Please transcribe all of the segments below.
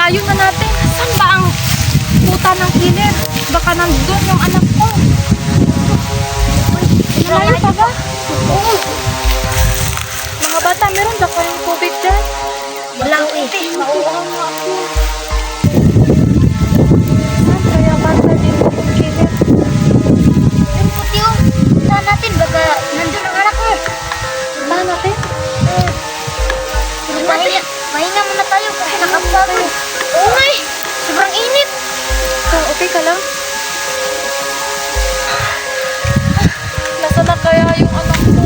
layo na natin. Saan ba ang puta ng killer? Baka nandun yung anak ko. Malayo pa ba? Oo. Mga bata, meron ba kayong tubig dyan? Wala ko eh. Mauuhaw na ako. Saan kaya bata din yung killer? Yung puti oh. Punta natin. Baka nandun ang anak mo. Punta natin? Mahinga muna tayo kasi nakapagod. Oo nga eh. Sobrang init. Okay ka lang? Nasaan na kaya yung anak ko?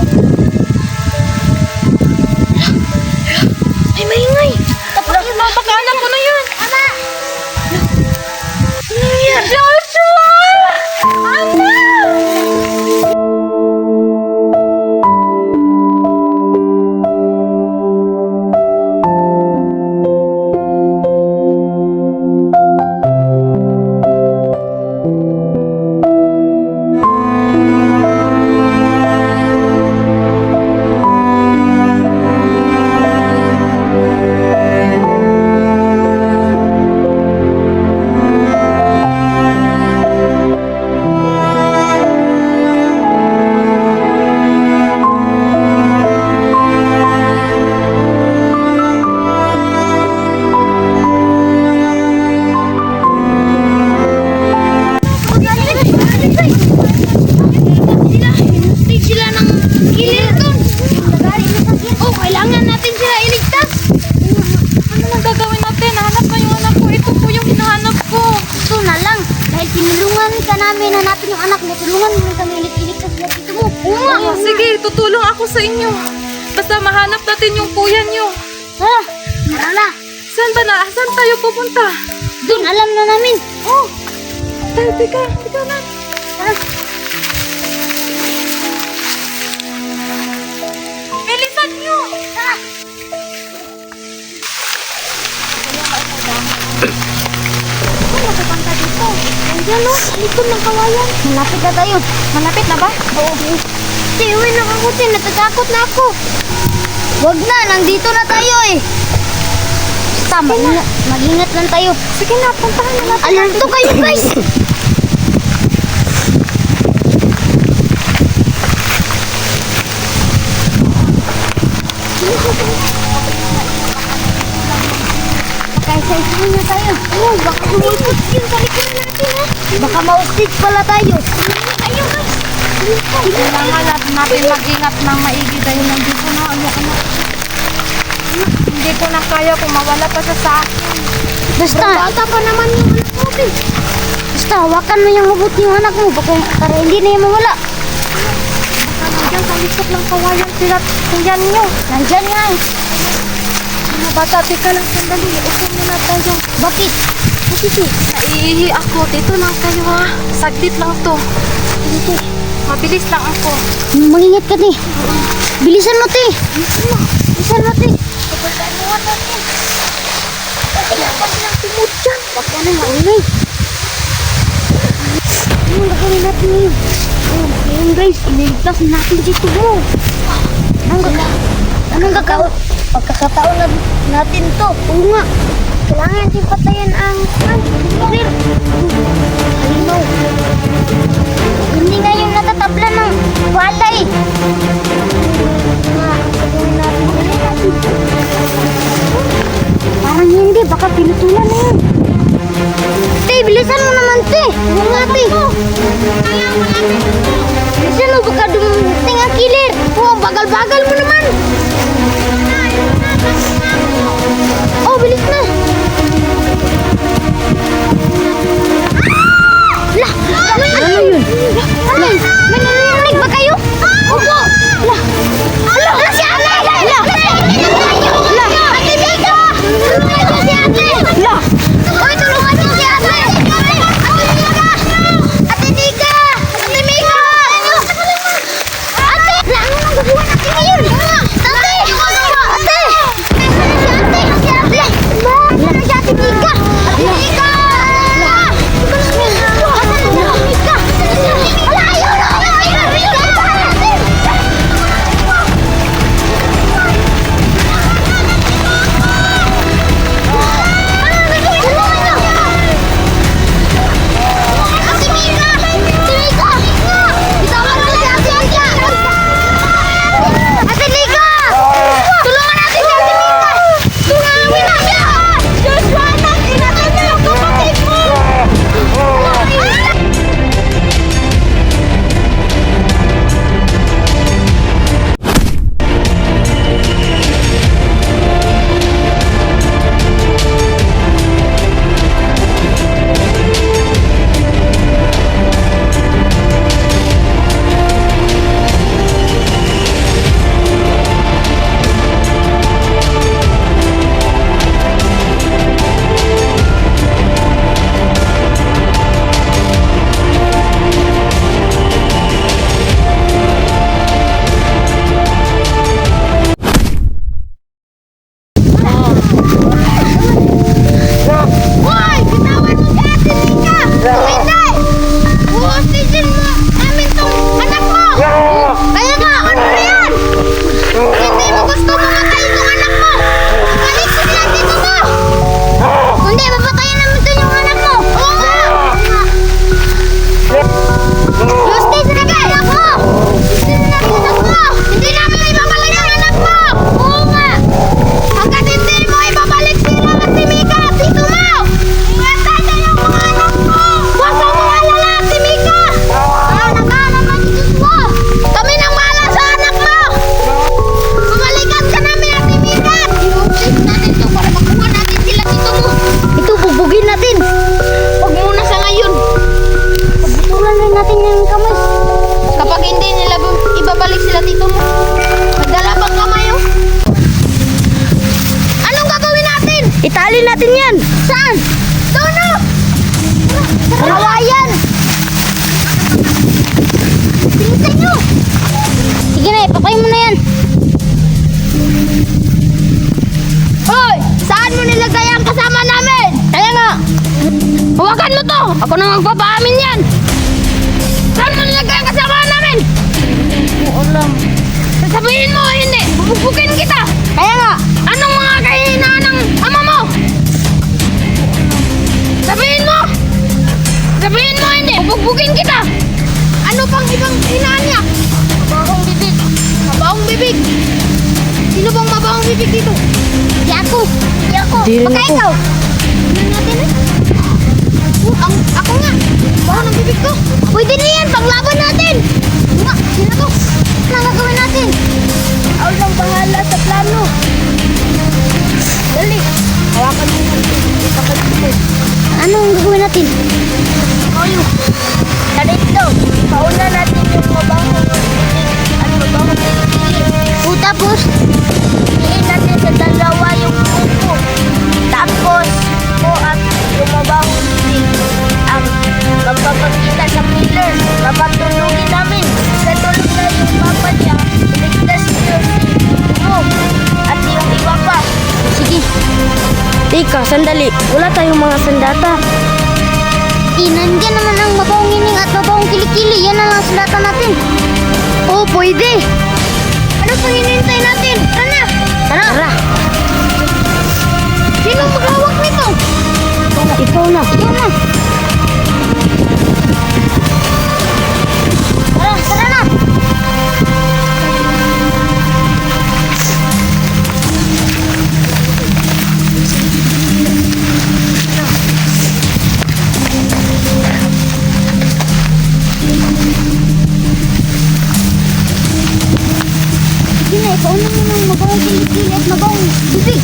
Ay, maingay. Tapos yung mga Baka-anak ko na yun! Ama! Ano yan? Joshua! Anak! Sila ng killer doon. Oh, kailangan natin sila iligtas. Ano nang gagawin natin? Hanap ko yung anak ko. Ito po yung hinahanap ko. Ito na lang. Dahil tinulungan ka namin hanapin yung anak mo, tulungan mo kami iligtas na dito mo. Oo nga. Oh, sige, tutulong ako sa inyo. Basta mahanap natin yung kuya nyo. Tara, tara. Saan ba na? Saan tayo pupunta? Doon, alam na namin. Oh, Teka na. tara. Bilisan nyo! Tara. Ano magpapanta dito? Nandiyan o, sa likod ng kawayan. Malapit na tayo. Malapit na ba? Oo. Uwi na ako, natatakot na ako. Wag na, nandito na tayo eh. Basta, mag-ingat lang tayo. Sige na, puntahan na natin. Alerto kayo guys! Pagkaisa-isa na tayo. Oh, baka humulpot yun sa likod natin ha. Baka ma-hostage pala tayo. Tayo guys. Kailangan natin mag-ingat ng maigi dahil nandito na ang anak. Hindi ko na kaya kung mawala pa siya sa akin. Basta, bata pa naman yung anak natin. Basta, hawakan mo yung mabuti yung anak mo para hindi na yung mawala. Nandiyan sa likod ng kawayan sila. Tingnan nyo. Nandyan nga eh. Mga bata, teka lang sandali. Upo muna tayo. Bakit? Bakit eh? Naiihi ako. Dito lang kayo ha. Saglit lang to. Dito. Mabilis lang ako. Mangingat ka te. Bilisan mo te. Bilisan mo te. Pagkakaan mo natin. Kailangan silang tumod dyan. Huwag ka na maingay. Ano gagawin natin ngayon? Ngayon guys, iniligtas natin si Tubo. Anong gagawin? Pagkakataon na natin to. Oo nga. Kailangan din patayan ang killer. Halinaw. Hindi nga yung natatabla ng walay. Parang hindi, baka pinutulan na yun. Te, bilisan mo naman, te. Oo nga, te. Bilisan mo, baka dumating ang killer. Oh, bagal-bagal mo naman. Oh, bilis na. Lah, ano yun? Ano yun? May narinig ba kayo? Opo. Lah. Lah, si ate. Lah. Lah. Ate dito. Tulungan mo si ate. Lah. Oy, tulungan mo si ate. Ate Nika. Ate Mika. Ate. Lah, ano nang gagawa natin ngayon? Ate. Idali natin yan. Saan? Doon na. Kawayan. Bilisan nyo. Sige na, ipapay mo na yan. Hoy! Saan mo nilagay ang kasama namin? Kaya nga. Hawakan mo to. Ako na magpapaamin yan. Saan mo nilagay ang kasama namin? Ulam. Sasabihin mo, hindi. Bubugbugin kita. Kaya nga. Anong mga kahinaan ng ama mo? Sabihin mo. Sabihin mo, hindi. Bubugbugin kita. Ano pang ibang hinaan niya? Mabahong bibig. Mabahong bibig. Sino bang mabahong bibig dito? Di ako. Di ako. Di rin Baka ako. ikaw. Ano natin eh? Ako nga. Baho ng bibig ko. Pwede na yan. Panglaban natin. Nga, sino to? Ano gagawin natin? Ako lang bahala sa plano. Dali. Hawakan mo yan. Ipakabit mo. Anong gagawin natin? Kayo. Ganito. Pauna natin yung mabahong at mabahong bibig. O tapos? Piliin natin sa dalawa yung pupo. Tapos, po at yung mabahong bibig ang magpapakita sa pillar. Papatulungin namin. Sa tulong na yung papa niya, iligtas niyo si Mo at yung iba pa. Sige. Tika, sandali. Wala tayong mga sandata. Nandiyan naman ang mabawang ining at mabawang kilikili. Yan na lang sundatan natin. Oo, pwede. Ano pang hinihintay natin? Tara! Tara. Sino maghawak nito? Ikaw na. Ikaw na. Tara na. Sige na, ikaw na muna ang mabawang kilikili at mabawang bibig.